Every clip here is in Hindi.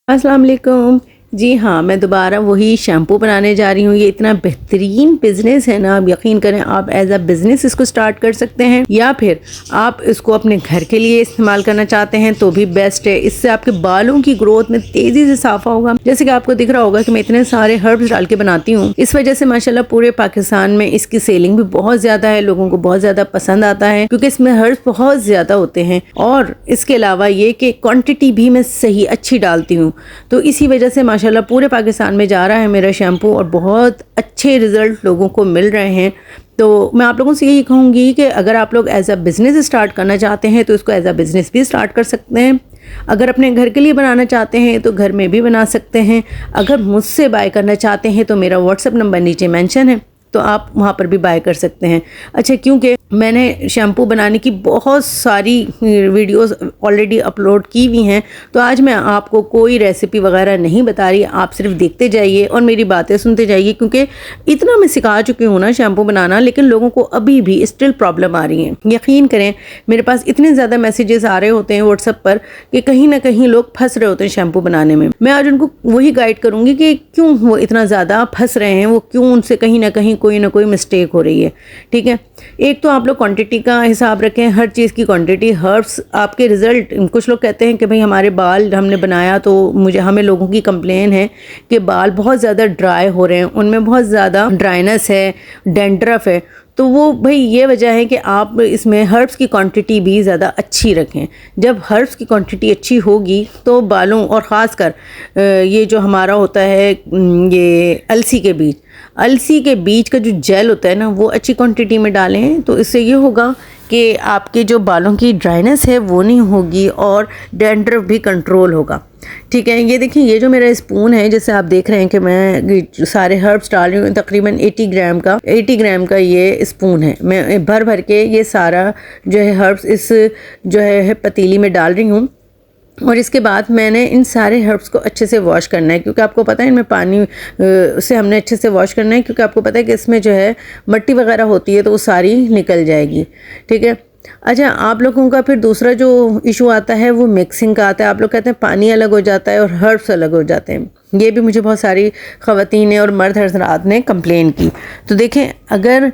अस्सलाम वालेकुम। जी हाँ, मैं दोबारा वही शैम्पू बनाने जा रही हूँ। ये इतना बेहतरीन बिज़नेस है ना, आप यकीन करें, आप एज़ अ बिज़नेस इसको स्टार्ट कर सकते हैं या फिर आप इसको अपने घर के लिए इस्तेमाल करना चाहते हैं तो भी बेस्ट है। इससे आपके बालों की ग्रोथ में तेज़ी से इजाफा होगा। जैसे कि आपको दिख रहा होगा कि मैं इतने सारे हर्ब्स डाल के बनाती हूँ, इस वजह से माशाल्लाह पूरे पाकिस्तान में इसकी सेलिंग भी बहुत ज़्यादा है, लोगों को बहुत ज़्यादा पसंद आता है क्योंकि इसमें हर्ब्स बहुत ज़्यादा होते हैं और इसके अलावा ये कि क्वान्टिटी भी मैं सही अच्छी डालती हूँ, तो इसी वजह से माशाल्लाह पूरे पाकिस्तान में जा रहा है मेरा शैम्पू और बहुत अच्छे रिज़ल्ट लोगों को मिल रहे हैं। तो मैं आप लोगों से यही कहूँगी कि अगर आप लोग एज़ अ बिज़नेस स्टार्ट करना चाहते हैं तो इसको एज़ अ बिज़नेस भी स्टार्ट कर सकते हैं। अगर अपने घर के लिए बनाना चाहते हैं तो घर में भी बना सकते हैं। अगर मुझसे बाय करना चाहते हैं तो मेरा व्हाट्सअप नंबर नीचे मेंशन है, तो आप वहाँ पर भी बाय कर सकते हैं। अच्छा, क्योंकि मैंने शैम्पू बनाने की बहुत सारी वीडियोस ऑलरेडी अपलोड की हुई हैं, तो आज मैं आपको कोई रेसिपी वगैरह नहीं बता रही, आप सिर्फ देखते जाइए और मेरी बातें सुनते जाइए, क्योंकि इतना मैं सिखा चुकी हूँ ना शैम्पू बनाना, लेकिन लोगों को अभी भी स्टिल प्रॉब्लम आ रही है। यकीन करें, मेरे पास इतने ज़्यादा मैसेजेस आ रहे होते हैं व्हाट्सएप पर कि कहीं ना कहीं लोग फंस रहे होते हैं शैम्पू बनाने में। मैं आज उनको वही गाइड करूँगी कि क्यों वो इतना ज़्यादा फंस रहे हैं, वो क्यों उनसे कहीं ना कहीं कोई ना कोई मिस्टेक हो रही है। ठीक है, एक तो आप लोग क्वांटिटी का हिसाब रखें, हर चीज़ की क्वांटिटी। हर्ब्स आपके रिज़ल्ट, कुछ लोग कहते हैं कि भाई हमारे बाल हमने बनाया तो हमें लोगों की कंप्लेन है कि बाल बहुत ज़्यादा ड्राई हो रहे हैं, उनमें बहुत ज़्यादा ड्राइनेस है, डैंड्रफ है। तो वो भाई ये वजह है कि आप इसमें हर्ब्स की क्वांटिटी भी ज़्यादा अच्छी रखें। जब हर्ब्स की क्वांटिटी अच्छी होगी तो बालों, और ख़ासकर ये जो हमारा होता है ये अलसी के बीज का जो जेल होता है ना, वो अच्छी क्वांटिटी में डालें, तो इससे ये होगा कि आपके जो बालों की ड्राइनेस है वो नहीं होगी और डैंड्रफ भी कंट्रोल होगा। ठीक है, ये देखिए, ये जो मेरा स्पून है, जैसे आप देख रहे हैं कि मैं सारे हर्ब्स डाल रही हूँ, तकरीबन 80 ग्राम का ये स्पून है। मैं भर भर के ये सारा जो है हर्ब्स इस जो है पतीली में डाल रही हूँ और इसके बाद मैंने इन सारे हर्ब्स को अच्छे से वॉश करना है, क्योंकि आपको पता है इनमें पानी से हमने अच्छे से वॉश करना है, क्योंकि आपको पता है कि इसमें जो है मट्टी वगैरह होती है तो वो सारी निकल जाएगी। ठीक है। अच्छा, आप लोगों का फिर दूसरा जो इशू आता है वो मिक्सिंग का आता है। आप लोग कहते हैं पानी अलग हो जाता है और हर्ब्स अलग हो जाते हैं। ये भी मुझे बहुत सारी ख़वातीन और मर्द हज़रात ने कंप्लेन की। तो देखें, अगर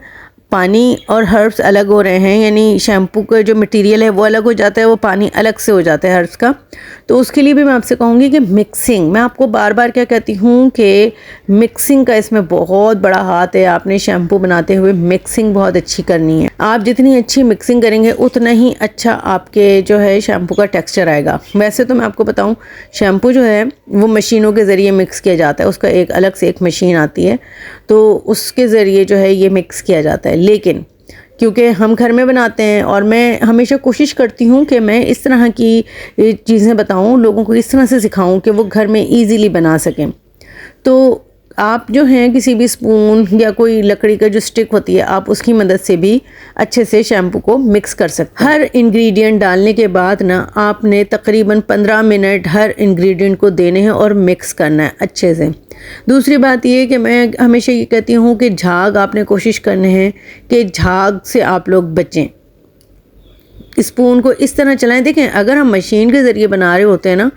पानी और हर्ब्स अलग हो रहे हैं, यानी शैम्पू का जो मटेरियल है वो अलग हो जाता है, वो पानी अलग से हो जाता है हर्ब्स का, तो उसके लिए भी मैं आपसे कहूँगी कि मिक्सिंग, मैं आपको बार बार क्या कहती हूँ कि मिक्सिंग का इसमें बहुत बड़ा हाथ है। आपने शैम्पू बनाते हुए मिक्सिंग बहुत अच्छी करनी है। आप जितनी अच्छी मिक्सिंग करेंगे उतना ही अच्छा आपके जो है शैम्पू का टेक्स्चर आएगा। वैसे तो मैं आपको बताऊँ, शैम्पू जो है वो मशीनों के ज़रिए मिक्स किया जाता है, उसका एक अलग से एक मशीन आती है, तो उसके ज़रिए जो है ये मिक्स किया जाता है। लेकिन क्योंकि हम घर में बनाते हैं और मैं हमेशा कोशिश करती हूँ कि मैं इस तरह की चीज़ें बताऊँ, लोगों को इस तरह से सिखाऊँ कि वो घर में इजीली बना सकें। तो आप जो हैं किसी भी स्पून या कोई लकड़ी का जो स्टिक होती है, आप उसकी मदद से भी अच्छे से शैम्पू को मिक्स कर सकते हैं। हर इंग्रेडिएंट डालने के बाद ना आपने तकरीबन 15 मिनट हर इंग्रेडिएंट को देने हैं और मिक्स करना है अच्छे से। दूसरी बात ये कि मैं हमेशा ये कहती हूँ कि झाग आपने कोशिश करने हैं कि झाग से आप लोग बचें। स्पून को इस तरह चलाएं। देखें, अगर हम मशीन के ज़रिए बना रहे होते हैं ना,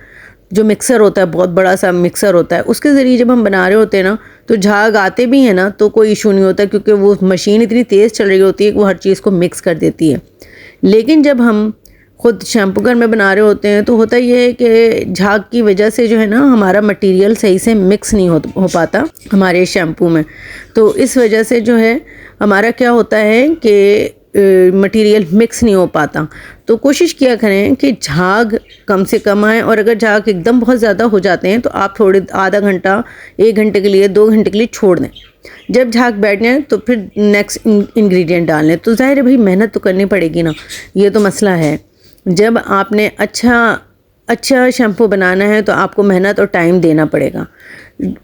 जो मिक्सर होता है, बहुत बड़ा सा मिक्सर होता है, उसके ज़रिए जब हम बना रहे होते हैं ना, तो झाग आते भी हैं ना तो कोई इशू नहीं होता, क्योंकि वो मशीन इतनी तेज़ चल रही होती है कि वो हर चीज़ को मिक्स कर देती है। लेकिन जब हम खुद शैम्पू घर में बना रहे होते हैं तो होता ये है कि झाग की वजह से जो है ना हमारा मटेरियल सही से मिक्स नहीं हो पाता हमारे शैम्पू में। तो इस वजह से जो है हमारा क्या होता है कि मटेरियल मिक्स नहीं हो पाता। तो कोशिश किया करें कि झाग कम से कम आए, और अगर झाग एकदम बहुत ज़्यादा हो जाते हैं तो आप थोड़े आधा घंटा, 1 घंटे के लिए, 2 घंटे के लिए छोड़ दें। जब झाग बैठ जाए तो फिर नेक्स्ट इंग्रेडिएंट डाल लें। तो ज़ाहिर है भाई, मेहनत तो करनी पड़ेगी ना, ये तो मसला है। जब आपने अच्छा शैम्पू बनाना है तो आपको मेहनत और टाइम देना पड़ेगा।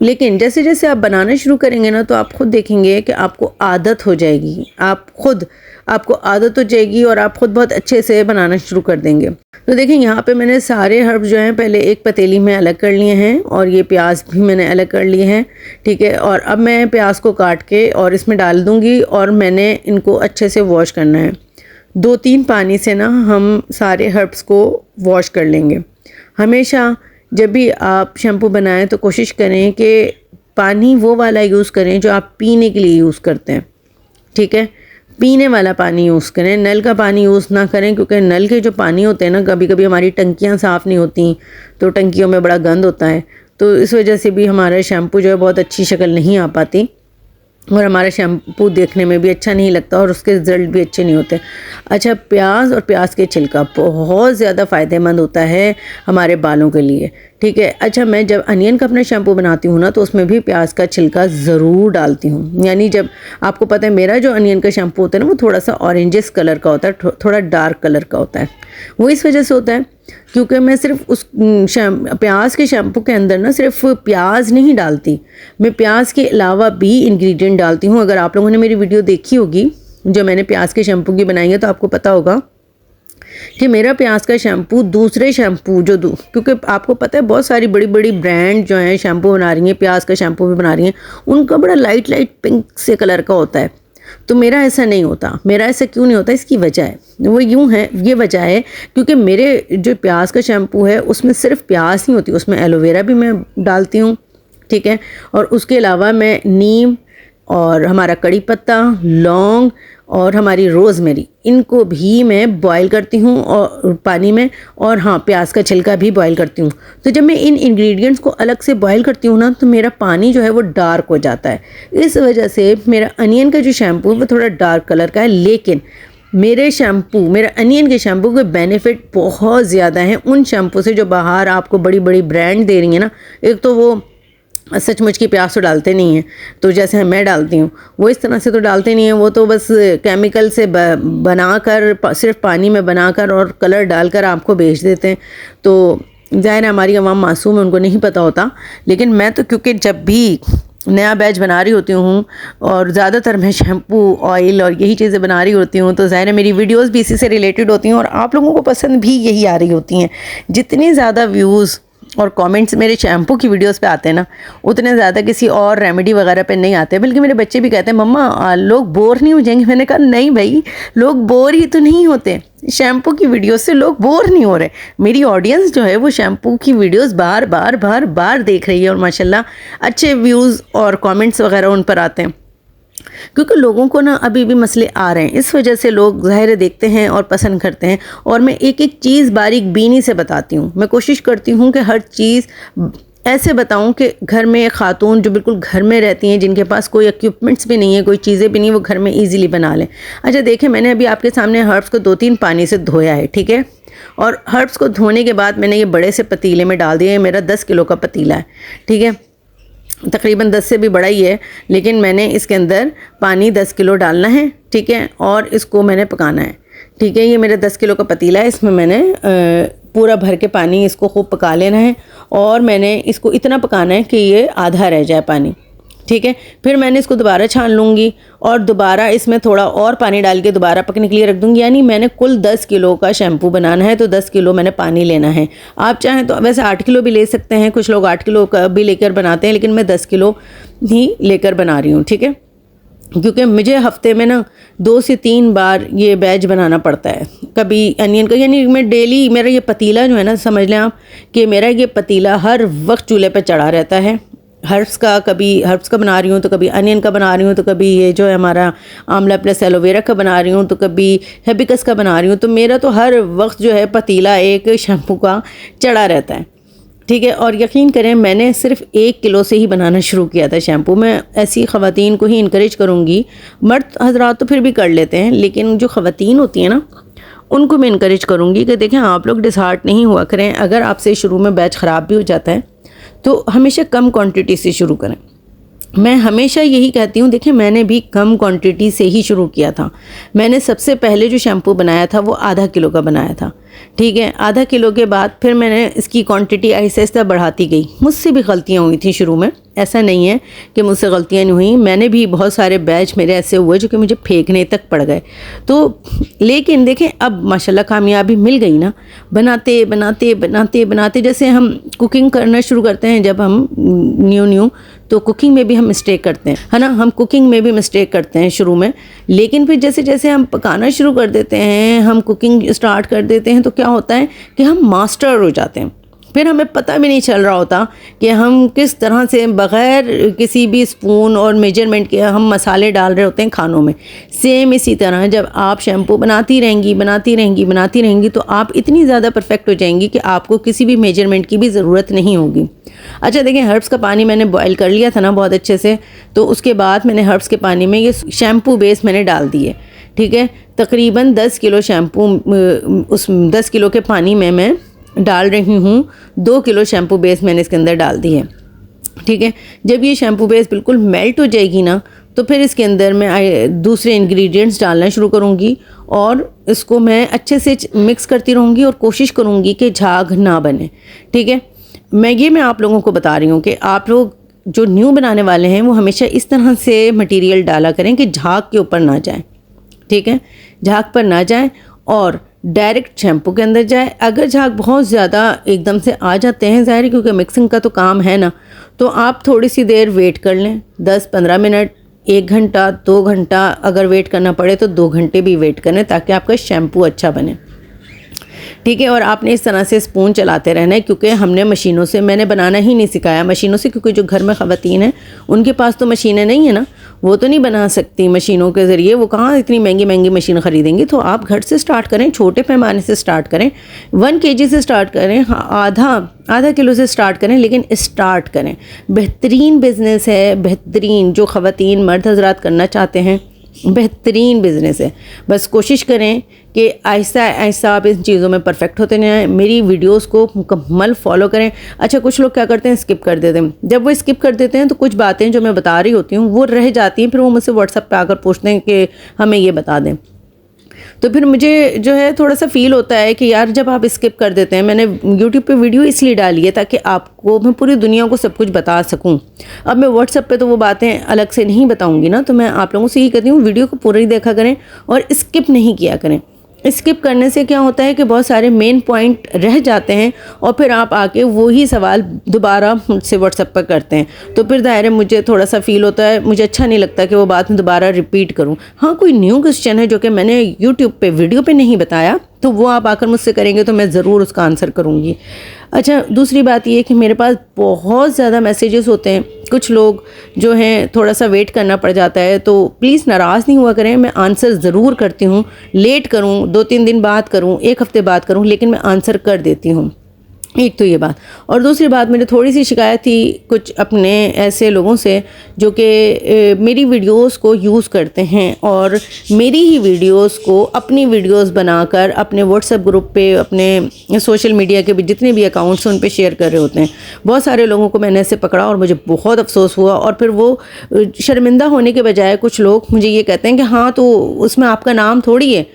लेकिन जैसे जैसे आप बनाना शुरू करेंगे ना, तो आप खुद देखेंगे कि आपको आदत हो जाएगी, आपको आदत हो जाएगी और आप खुद बहुत अच्छे से बनाना शुरू कर देंगे। तो देखें, यहाँ पे मैंने सारे हर्ब्स जो हैं पहले एक पतीली में अलग कर लिए हैं, और ये प्याज भी मैंने अलग कर लिए हैं। ठीक है, और अब मैं प्याज को काट के और इसमें डाल दूँगी, और मैंने इनको अच्छे से वॉश करना है। 2-3 पानी से ना हम सारे हर्ब्स को वॉश कर लेंगे। हमेशा जब भी आप शैम्पू बनाएं तो कोशिश करें कि पानी वो वाला यूज़ करें जो आप पीने के लिए यूज़ करते हैं, ठीक है। पीने वाला पानी यूज़ करें, नल का पानी यूज़ ना करें, क्योंकि नल के जो पानी होते हैं ना, कभी कभी हमारी टंकियाँ साफ़ नहीं होती तो टंकियों में बड़ा गंद होता है, तो इस वजह से भी हमारा शैम्पू जो है बहुत अच्छी शक्ल नहीं आ पाती और हमारा शैम्पू देखने में भी अच्छा नहीं लगता और उसके रिज़ल्ट भी अच्छे नहीं होते। अच्छा, प्याज और प्याज के छिलका बहुत ज़्यादा फ़ायदेमंद होता है हमारे बालों के लिए, ठीक है। अच्छा, मैं जब अनियन का अपना शैम्पू बनाती हूँ ना तो उसमें भी प्याज का छिलका ज़रूर डालती हूँ। यानी जब आपको पता है मेरा जो अनियन का शैम्पू होता है ना वो थोड़ा सा ऑरेंजिस कलर का होता है, थोड़ा डार्क कलर का होता है। वो इस वजह से होता है क्योंकि मैं सिर्फ उस प्याज के शैम्पू के अंदर ना सिर्फ प्याज नहीं डालती, मैं प्याज के अलावा भी इंग्रेडिएंट डालती हूँ। अगर आप लोगों ने मेरी वीडियो देखी होगी जो मैंने प्याज के शैम्पू की बनाई है तो आपको पता होगा कि मेरा प्याज का शैम्पू दूसरे शैम्पू क्योंकि आपको पता है बहुत सारी बड़ी बड़ी ब्रांड जो हैं शैम्पू बना रही हैं, प्याज का शैम्पू भी बना रही हैं, उनका बड़ा लाइट पिंक से कलर का होता है। तो मेरा ऐसा नहीं होता। मेरा ऐसा क्यों नहीं होता, इसकी वजह है, वो यूँ है, ये वजह है क्योंकि मेरे जो प्याज का शैम्पू है उसमें सिर्फ प्याज नहीं होती, उसमें एलोवेरा भी मैं डालती हूँ, ठीक है। और उसके अलावा मैं नीम और हमारा कड़ी पत्ता, लौंग और हमारी रोज़मेरी, इनको भी मैं बॉईल करती हूँ और पानी में, और हाँ, प्याज का छिलका भी बॉईल करती हूँ। तो जब मैं इन इंग्रेडिएंट्स को अलग से बॉईल करती हूँ ना तो मेरा पानी जो है वो डार्क हो जाता है। इस वजह से मेरा अनियन का जो शैम्पू है वो थोड़ा डार्क कलर का है, लेकिन मेरे अनियन के शैम्पू के बेनिफिट बहुत ज़्यादा हैं उन शैम्पू से जो बाहर आपको बड़ी बड़ी ब्रांड दे रही हैं ना। एक तो वो सचमुच की प्याज तो डालते नहीं हैं, तो जैसे मैं डालती हूँ वो इस तरह से तो डालते नहीं हैं, वो तो बस केमिकल से बनाकर सिर्फ पानी में बनाकर और कलर डालकर आपको बेच देते हैं। तो ज़ाहिर है हमारी आवाम मासूम है, उनको नहीं पता होता। लेकिन मैं तो क्योंकि जब भी नया बैच बना रही होती हूँ और ज़्यादातर मैं शैम्पू, ऑयल और यही चीज़ें बना रही होती हूँ, तो ज़ाहिर है मेरी वीडियोस भी इसी से रिलेटेड होती हैं और आप लोगों को पसंद भी यही आ रही होती हैं। जितने ज़्यादा व्यूज़ और कमेंट्स मेरे शैम्पू की वीडियोस पे आते हैं ना, उतने ज़्यादा किसी और रेमेडी वगैरह पे नहीं आते। बल्कि मेरे बच्चे भी कहते हैं मम्मा लोग बोर नहीं हो जाएंगे। मैंने कहा नहीं भाई, लोग बोर ही तो नहीं होते, शैम्पू की वीडियोस से लोग बोर नहीं हो रहे। मेरी ऑडियंस जो है वो शैम्पू की वीडियोस बार बार देख रही है और माशाल्लाह अच्छे व्यूज़ और कमेंट्स वगैरह उन पर आते हैं, क्योंकि लोगों को ना अभी भी मसले आ रहे हैं। इस वजह से लोग ज़ाहिर देखते हैं और पसंद करते हैं। और मैं एक एक चीज़ बारीक बीनी से बताती हूँ। मैं कोशिश करती हूँ कि हर चीज़ ऐसे बताऊं कि घर में एक खातून जो बिल्कुल घर में रहती हैं, जिनके पास कोई इक्विपमेंट्स भी नहीं है, कोई चीज़ें भी नहीं, वो घर में ईज़िली बना लें। अच्छा देखें, मैंने अभी आपके सामने हर्ब्स को 2-3 पानी से धोया है, ठीक है। और हर्ब्स को धोने के बाद मैंने ये बड़े से पतीले में डाल दिया है। मेरा 10 किलो का पतीला है, ठीक है, तकरीबन 10 से भी बड़ा ही है, लेकिन मैंने इसके अंदर पानी 10 किलो डालना है, ठीक है, और इसको मैंने पकाना है, ठीक है। ये मेरा 10 किलो का पतीला है, इसमें मैंने पूरा भर के पानी इसको खूब पका लेना है और मैंने इसको इतना पकाना है कि ये आधा रह जाए पानी, ठीक है। फिर मैंने इसको दोबारा छान लूँगी और दोबारा इसमें थोड़ा और पानी डाल के दोबारा पकने के लिए रख दूँगी। यानी मैंने कुल 10 किलो का शैम्पू बनाना है तो 10 किलो मैंने पानी लेना है। आप चाहें तो वैसे 8 किलो भी ले सकते हैं, कुछ लोग 8 किलो का भी लेकर बनाते हैं, लेकिन मैं 10 किलो ही लेकर बना रही हूँ, ठीक है। क्योंकि मुझे हफ्ते में ना 2 से 3 बार ये बैच बनाना पड़ता है, कभी अनियन का, यानी मैं डेली, मेरा ये पतीला जो है ना, समझ लें आप कि मेरा ये पतीला हर वक्त चूल्हे पे चढ़ा रहता है। हर्ब्स का, कभी हर्ब्स का बना रही हूँ तो कभी अनियन का बना रही हूँ, तो कभी ये जो है हमारा आंवला प्लस एलोवेरा का बना रही हूँ, तो कभी हेबिकस का बना रही हूँ। तो मेरा तो हर वक्त जो है पतीला एक शैम्पू का चढ़ा रहता है, ठीक है। और यकीन करें मैंने सिर्फ 1 किलो से ही बनाना शुरू किया था शैम्पू। मैं ऐसी ख़वातीन को ही इनकरेज करूँगी, मर्द हजरात तो फिर भी कर लेते हैं, लेकिन जो ख़वातीन होती हैं ना उनको मैं इनकरेज करूँगी कि देखें आप लोग डिसहार्ट नहीं हुआ करें। अगर आपसे शुरू में बैच ख़राब भी हो जाता है तो हमेशा कम क्वांटिटी से शुरू करें। मैं हमेशा यही कहती हूँ, देखिए मैंने भी कम क्वांटिटी से ही शुरू किया था। मैंने सबसे पहले जो शैम्पू बनाया था वो आधा किलो का बनाया था, ठीक है। आधा किलो के बाद फिर मैंने इसकी क्वांटिटी आहिस्ता आहिस्ता बढ़ाती गई। मुझसे भी गलतियाँ हुई थी शुरू में, ऐसा नहीं है कि मुझसे गलतियाँ नहीं हुई, मैंने भी बहुत सारे बैच मेरे ऐसे हुए जो कि मुझे फेंकने तक पड़ गए। तो लेकिन देखें अब माशाल्लाह कामयाबी मिल गई ना, बनाते बनाते बनाते बनाते। जैसे हम कुकिंग करना शुरू करते हैं जब हम न्यू तो कुकिंग में भी हम मिस्टेक करते हैं, है ना। हम कुकिंग में भी मिस्टेक करते हैं शुरू में, लेकिन फिर जैसे जैसे हम पकाना शुरू कर देते हैं, हम कुकिंग स्टार्ट कर देते हैं, तो क्या होता है कि हम मास्टर हो जाते हैं, फिर हमें पता भी नहीं चल रहा होता कि हम किस तरह से बग़ैर किसी भी स्पून और मेजरमेंट के हम मसाले डाल रहे होते हैं खानों में। सेम इसी तरह जब आप शैम्पू बनाती रहेंगी तो आप इतनी ज़्यादा परफेक्ट हो जाएंगी कि आपको किसी भी मेजरमेंट की भी ज़रूरत नहीं होगी। अच्छा देखें, हर्ब्स का पानी मैंने बॉयल कर लिया था ना बहुत अच्छे से, तो उसके बाद मैंने हर्ब्स के पानी में ये शैम्पू बेस मैंने डाल दिए। ठीक है, तकरीबन 10 किलो शैम्पू उस 10 किलो के पानी में मैं डाल रही हूँ। 2 किलो शैम्पू बेस मैंने इसके अंदर डाल दी है। ठीक है, जब ये शैम्पू बेस बिल्कुल मेल्ट हो जाएगी ना, तो फिर इसके अंदर मैं दूसरे इंग्रेडिएंट्स डालना शुरू करूँगी और इसको मैं अच्छे से मिक्स करती रहूँगी और कोशिश करूँगी कि झाग ना बने। ठीक है, मैं आप लोगों को बता रही हूँ कि आप लोग जो न्यू बनाने वाले हैं वो हमेशा इस तरह से मटेरियल डाला करें कि झाग के ऊपर ना जाए। ठीक है, झाग पर ना जाए और डायरेक्ट शैम्पू के अंदर जाए। अगर झाग बहुत ज़्यादा एकदम से आ जाते हैं, ज़ाहिर है क्योंकि मिक्सिंग का तो काम है ना, तो आप थोड़ी सी देर वेट कर लें, 10-15 मिनट, 1 घंटा, 2 घंटा, अगर वेट करना पड़े तो 2 घंटे भी वेट करें ताकि आपका शैम्पू अच्छा बने। ठीक है, और आपने इस तरह से स्पून चलाते रहना है क्योंकि हमने मशीनों से, मैंने बनाना ही नहीं सिखाया मशीनों से, क्योंकि जो घर में ख़वातीन हैं उनके पास तो मशीनें नहीं है ना, वो तो नहीं बना सकती मशीनों के ज़रिए, वो कहाँ इतनी महंगी महंगी मशीन ख़रीदेंगी। तो आप घर से स्टार्ट करें, छोटे पैमाने से स्टार्ट करें, 1 kg से स्टार्ट करें, आधा किलो से स्टार्ट करें, लेकिन स्टार्ट करें। बेहतरीन बिज़नेस है, बेहतरीन, जो ख़वातीन मर्द हज़रात करना चाहते हैं, बेहतरीन बिज़नेस है। बस कोशिश करें कि आहिस्ता आहिस्ता आप इन चीज़ों में परफेक्ट होते जाएं। मेरी वीडियोस को मुकम्मल फॉलो करें। अच्छा, कुछ लोग क्या करते हैं, स्किप कर देते हैं। जब वो स्किप कर देते हैं तो कुछ बातें जो मैं बता रही होती हूँ वो रह जाती हैं, फिर वो मुझसे व्हाट्सएप पे आकर पूछते हैं कि हमें ये बता दें। तो फिर मुझे जो है थोड़ा सा फ़ील होता है कि यार जब आप स्किप कर देते हैं, मैंने यूट्यूब पे वीडियो इसलिए डाली है ताकि आपको, मैं पूरी दुनिया को सब कुछ बता सकूं। अब मैं व्हाट्सएप पे तो वो बातें अलग से नहीं बताऊंगी ना, तो मैं आप लोगों से यही कहती हूँ वीडियो को पूरा ही देखा करें और स्किप नहीं किया करें। स्किप करने से क्या होता है कि बहुत सारे मेन पॉइंट रह जाते हैं और फिर आप आके वही सवाल दोबारा मुझसे व्हाट्सएप पर करते हैं, तो फिर दायरे मुझे थोड़ा सा फ़ील होता है, मुझे अच्छा नहीं लगता कि वो बात मैं दोबारा रिपीट करूं। हाँ, कोई न्यू क्वेश्चन है जो कि मैंने यूट्यूब पे वीडियो पे नहीं बताया, तो वो आप आकर मुझसे करेंगे तो मैं ज़रूर उसका आंसर करूँगी। अच्छा, दूसरी बात ये कि मेरे पास बहुत ज़्यादा मैसेजेस होते हैं, कुछ लोग जो हैं थोड़ा सा वेट करना पड़ जाता है, तो प्लीज़ नाराज़ नहीं हुआ करें, मैं आंसर ज़रूर करती हूँ। लेट करूँ, 2-3 दिन बाद करूँ, 1 हफ़्ते बाद करूँ, लेकिन मैं आंसर कर देती हूँ। एक तो ये बात, और दूसरी बात, मेरी थोड़ी सी शिकायत थी कुछ अपने ऐसे लोगों से जो कि मेरी वीडियोस को यूज़ करते हैं और मेरी ही वीडियोस को अपनी वीडियोस बनाकर अपने व्हाट्सएप ग्रुप पे, अपने सोशल मीडिया के भी जितने भी अकाउंट्स हैं उन पे शेयर कर रहे होते हैं। बहुत सारे लोगों को मैंने ऐसे पकड़ा और मुझे बहुत अफसोस हुआ, और फिर वो शर्मिंदा होने के बजाय कुछ लोग मुझे ये कहते हैं कि हाँ, तो उसमें आपका नाम थोड़ी है,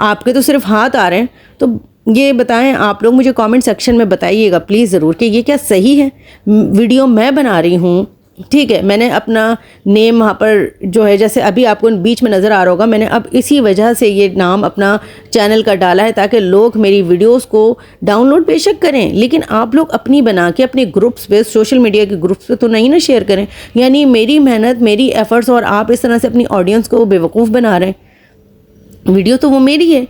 आपके तो सिर्फ हाथ आ रहे हैं। तो ये बताएं, आप लोग मुझे कमेंट सेक्शन में बताइएगा प्लीज़ ज़रूर कि ये क्या सही है। वीडियो मैं बना रही हूँ, ठीक है, मैंने अपना नेम वहाँ पर जो है, जैसे अभी आपको बीच में नज़र आ रहा होगा, मैंने अब इसी वजह से ये नाम अपना चैनल का डाला है ताकि लोग मेरी वीडियोस को डाउनलोड बेशक करें, लेकिन आप लोग अपनी बना के अपने ग्रुप्स पे, सोशल मीडिया के ग्रुप्स पे तो नहीं ना शेयर करें। यानी मेरी मेहनत, मेरी एफ़र्ट्स, और आप इस तरह से अपनी ऑडियंस को बेवकूफ़ बना रहे हैं। वीडियो तो वो मेरी है,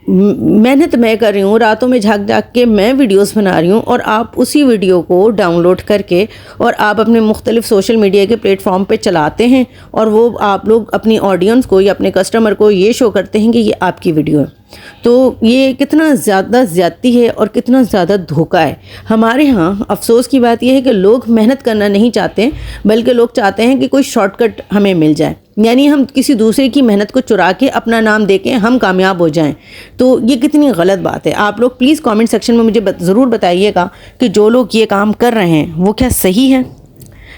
मेहनत मैं कर रही हूँ, रातों में झाग झाग के मैं वीडियोस बना रही हूँ, और आप उसी वीडियो को डाउनलोड करके और आप अपने मुख्तलिफ सोशल मीडिया के प्लेटफॉर्म पे चलाते हैं, और वो आप लोग अपनी ऑडियंस को या अपने कस्टमर को ये शो करते हैं कि ये आपकी वीडियो है। तो ये कितना ज़्यादा ज़्यादती है और कितना ज़्यादा धोखा है। हमारे यहाँ अफसोस की बात यह है कि लोग मेहनत करना नहीं चाहते, बल्कि लोग चाहते हैं कि कोई शॉर्टकट हमें मिल जाए, यानी हम किसी दूसरे की मेहनत को चुरा के अपना नाम दे के हम कामयाब हो जाएं। तो ये कितनी गलत बात है। आप लोग प्लीज़ कमेंट सेक्शन में मुझे ज़रूर बताइएगा कि जो लोग ये काम कर रहे हैं वो क्या सही है।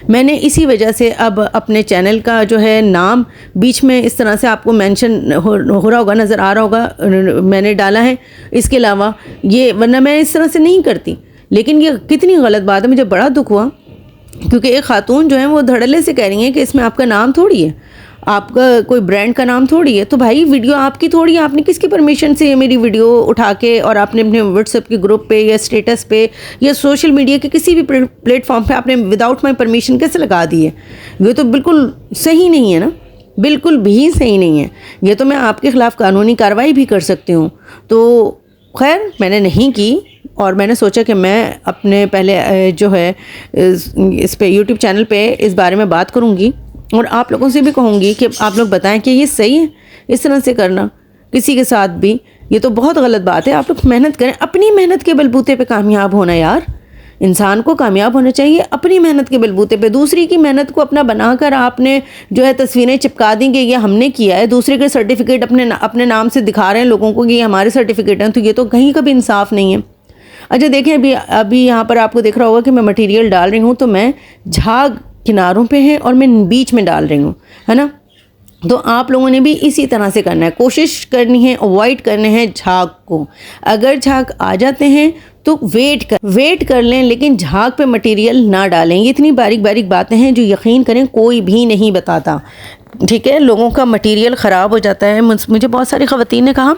मैंने इसी वजह से अब अपने चैनल का जो है नाम बीच में इस तरह से आपको मेंशन हो रहा होगा, नज़र आ रहा होगा, मैंने डाला है। इसके अलावा ये, वरना मैं इस तरह से नहीं करती, लेकिन ये कितनी गलत बात है। मुझे बड़ा दुख हुआ क्योंकि एक खातून जो है वो धड़ल्ले से कह रही हैं कि इसमें आपका नाम थोड़ी है, आपका कोई ब्रांड का नाम थोड़ी है। तो भाई वीडियो आपकी थोड़ी है, आपने किसकी परमिशन से ये मेरी वीडियो उठा के और आपने अपने व्हाट्सएप के ग्रुप पे या स्टेटस पे या सोशल मीडिया के किसी भी प्लेटफॉर्म पे आपने विदाउट माई परमिशन कैसे लगा दी है? ये तो बिल्कुल सही नहीं है ना, बिल्कुल भी सही नहीं है। ये तो मैं आपके ख़िलाफ़ कानूनी कार्रवाई भी कर सकती हूँ। तो खैर मैंने नहीं की, और मैंने सोचा कि मैं अपने पहले जो है इस पे यूट्यूब चैनल पे इस बारे में बात करूँगी और आप लोगों से भी कहूँगी कि आप लोग बताएं कि ये सही है इस तरह से करना किसी के साथ भी। ये तो बहुत गलत बात है। आप लोग मेहनत करें, अपनी मेहनत के बलबूते पे कामयाब होना यार। इंसान को कामयाब होना चाहिए अपनी मेहनत के बलबूते पे। दूसरी की मेहनत को अपना बनाकर आपने जो है तस्वीरें चिपका दी कि ये हमने किया है, दूसरे के सर्टिफिकेट अपने नाम से दिखा रहे हैं लोगों को कि ये हमारे सर्टिफिकेट हैं, तो ये तो कहीं का भी इंसाफ नहीं है। अच्छा देखें, अभी यहाँ पर आपको दिख रहा होगा कि मैं मटेरियल डाल रही हूँ, तो मैं झाग किनारों पे है और मैं बीच में डाल रही हूँ, है ना। तो आप लोगों ने भी इसी तरह से करना है, कोशिश करनी है, अवॉइड करने हैं झाग को। अगर झाग आ जाते हैं तो वेट कर लें, लेकिन झाग पे मटेरियल ना डालें। ये इतनी बारीक बारीक बातें हैं जो यकीन करें कोई भी नहीं बताता, ठीक है। लोगों का मटेरियल ख़राब हो जाता है। मुझे बहुत सारी ख़वातीन ने कहा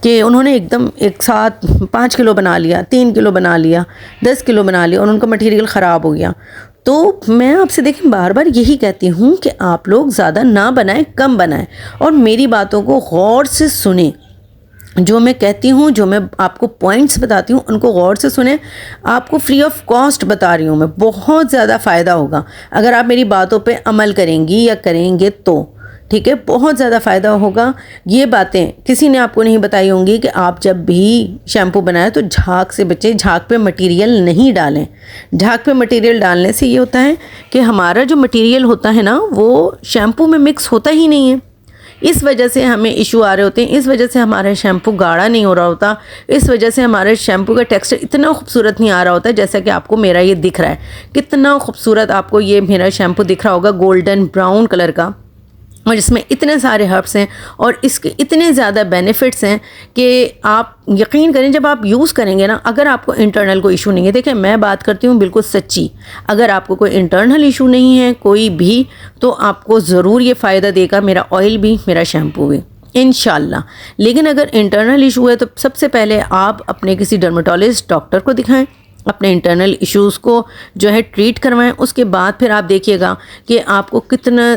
कि उन्होंने एकदम एक साथ 5 किलो बना लिया, 3 किलो बना लिया, 10 किलो बना लिया और उनका मटेरियल ख़राब हो गया। तो मैं आपसे देखें बार बार यही कहती हूँ कि आप लोग ज़्यादा ना बनाएं, कम बनाएं और मेरी बातों को गौर से सुने। जो मैं कहती हूँ, जो मैं आपको पॉइंट्स बताती हूँ, उनको गौर से सुने। आपको फ्री ऑफ कॉस्ट बता रही हूँ मैं, बहुत ज़्यादा फ़ायदा होगा अगर आप मेरी बातों पे अमल करेंगी या करेंगे तो, ठीक है। बहुत ज़्यादा फ़ायदा होगा। ये बातें किसी ने आपको नहीं बताई होंगी कि आप जब भी शैम्पू बनाएं तो झाग से बचें, झाग पे मटेरियल नहीं डालें। झाग पे मटेरियल डालने से ये होता है कि हमारा जो मटेरियल होता है ना वो शैम्पू में मिक्स होता ही नहीं है। इस वजह से हमें इशू आ रहे होते हैं, इस वजह से हमारा शैम्पू गाढ़ा नहीं हो रहा होता, इस वजह से हमारे शैम्पू का टेक्सचर इतना खूबसूरत नहीं आ रहा होता है जैसा कि आपको मेरा ये दिख रहा है। कितना खूबसूरत आपको ये मेरा शैम्पू दिख रहा होगा, गोल्डन ब्राउन कलर का, और इसमें इतने सारे हर्ब्स हैं और इसके इतने ज़्यादा बेनिफिट्स हैं कि आप यकीन करें जब आप यूज़ करेंगे ना। अगर आपको इंटरनल कोई इशू नहीं है, देखिए मैं बात करती हूँ बिल्कुल सच्ची, अगर आपको कोई इंटरनल इशू नहीं है कोई भी, तो आपको ज़रूर ये फ़ायदा देगा मेरा ऑयल भी, मेरा शैम्पू भी, इंशाल्लाह। लेकिन अगर इंटरनल इशू है तो सबसे पहले आप अपने किसी डर्मेटोलॉजिस्ट डॉक्टर को दिखाएं, अपने इंटरनल इश्यूज़ को जो है ट्रीट करवाएं। उसके बाद फिर आप देखिएगा कि आपको कितना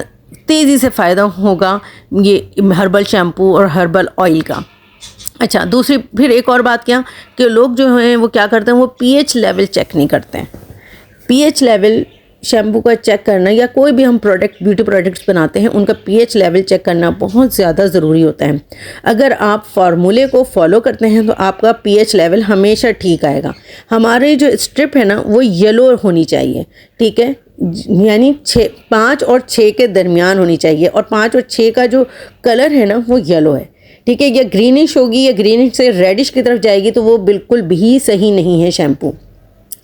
तेज़ी से फ़ायदा होगा ये हर्बल शैम्पू और हर्बल ऑयल का। अच्छा, दूसरी फिर एक और बात क्या कि लोग जो हैं वो क्या करते हैं, वो पीएच लेवल चेक नहीं करते हैं। पीएच लेवल शैम्पू का चेक करना या कोई भी हम प्रोडक्ट ब्यूटी प्रोडक्ट्स बनाते हैं उनका पीएच लेवल चेक करना बहुत ज़्यादा ज़रूरी होता है। अगर आप फार्मूले को फॉलो करते हैं तो आपका पीएच लेवल हमेशा ठीक आएगा। हमारी जो स्ट्रिप है ना वो येलो होनी चाहिए, ठीक है, यानी 5 और 6 के दरमियान होनी चाहिए, और 5 और 6 का जो कलर है ना वो येलो है, ठीक है। या ग्रीनिश होगी या ग्रीनिश से रेडिश की तरफ जाएगी तो वो बिल्कुल भी सही नहीं है शैम्पू,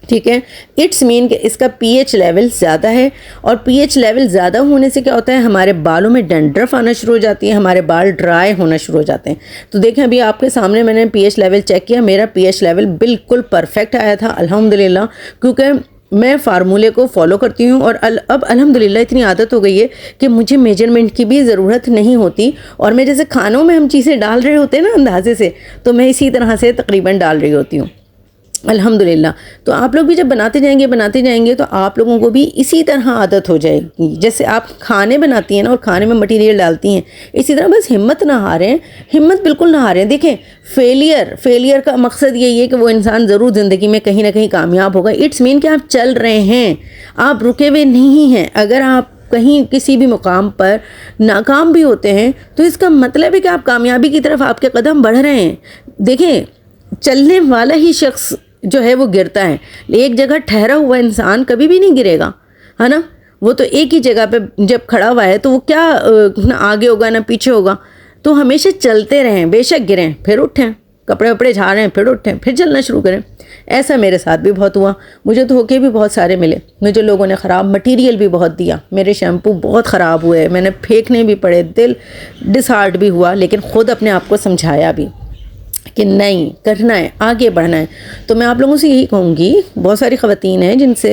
ठीक है। इट्स मीन कि इसका पीएच लेवल ज़्यादा है, और पीएच लेवल ज़्यादा होने से क्या होता है, हमारे बालों में डैंड्रफ आना शुरू हो जाती है, हमारे बाल ड्राई होना शुरू हो जाते हैं। तो देखें अभी आपके सामने मैंने पीएच लेवल चेक किया, मेरा पीएच लेवल बिल्कुल परफेक्ट आया था अल्हम्दुलिल्लाह, क्योंकि मैं फार्मूले को फॉलो करती हूँ और अब अल्हम्दुलिल्लाह इतनी आदत हो गई है कि मुझे मेजरमेंट की भी ज़रूरत नहीं होती। और मैं जैसे खानों में हम चीज़ें डाल रहे होते हैं ना अंदाजे से, तो मैं इसी तरह से तकरीबन डाल रही होती हूँ अल्हम्दुलिल्लाह। तो आप लोग भी जब बनाते जाएंगे तो आप लोगों को भी इसी तरह आदत हो जाएगी। जैसे आप खाने बनाती हैं ना और खाने में मटेरियल डालती हैं, इसी तरह बस हिम्मत ना हारें, हिम्मत बिल्कुल ना हारें। देखें फेलियर का मकसद यही है कि वो इंसान ज़रूर ज़िंदगी में कहीं ना कहीं कामयाब होगा। इट्स मीन कि आप चल रहे हैं, आप रुके हुए नहीं हैं। अगर आप कहीं किसी भी मुकाम पर नाकाम भी होते हैं तो इसका मतलब है कि आप कामयाबी की तरफ आपके कदम बढ़ रहे हैं। देखें चलने वाला ही शख्स जो है वो गिरता है, एक जगह ठहरा हुआ इंसान कभी भी नहीं गिरेगा, है ना। वो तो एक ही जगह पे जब खड़ा हुआ है तो वो क्या ना आगे होगा ना पीछे होगा। तो हमेशा चलते रहें, बेशक गिरें फिर उठें, कपड़े वपड़े झाड़ें फिर उठें, फिर चलना शुरू करें। ऐसा मेरे साथ भी बहुत हुआ, मुझे धोखे भी बहुत सारे मिले, मुझे लोगों ने ख़राब मटेरियल भी बहुत दिया, मेरे शैम्पू बहुत ख़राब हुए, मैंने फेंकने भी पड़े, दिल डिसहार्ट भी हुआ, लेकिन ख़ुद अपने आप को समझाया भी कि नहीं करना है, आगे बढ़ना है। तो मैं आप लोगों से यही कहूँगी, बहुत सारी ख़वातीन हैं जिनसे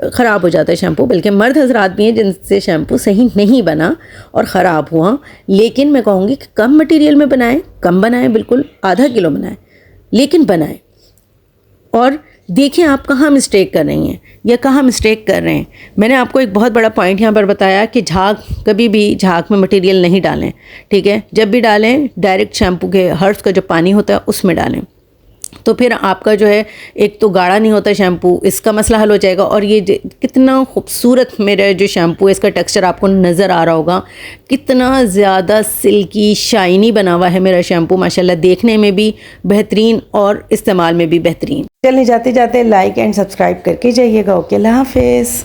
ख़राब हो जाता है शैम्पू, बल्कि मर्द हजरात भी हैं जिनसे शैम्पू सही नहीं बना और ख़राब हुआ। लेकिन मैं कहूँगी कि कम मटेरियल में बनाएं, कम बनाएं, बिल्कुल आधा किलो बनाएं, लेकिन बनाएं और देखें आप कहाँ मिस्टेक कर रही हैं या कहाँ मिस्टेक कर रहे हैं। मैंने आपको एक बहुत बड़ा पॉइंट यहाँ पर बताया कि कभी भी झाग में मटेरियल नहीं डालें, ठीक है। जब भी डालें डायरेक्ट शैम्पू के हर्ब्स का जो पानी होता है उसमें डालें। तो फिर आपका जो है एक तो गाढ़ा नहीं होता शैम्पू, इसका मसला हल हो जाएगा। और ये कितना खूबसूरत मेरा जो शैम्पू है, इसका टेक्सचर आपको नज़र आ रहा होगा, कितना ज़्यादा सिल्की शाइनी बना हुआ है मेरा शैम्पू माशाल्लाह, देखने में भी बेहतरीन और इस्तेमाल में भी बेहतरीन। चलने जाते जाते लाइक एंड सब्सक्राइब करके जाइएगा। ओके, अल्लाह हाफिज़।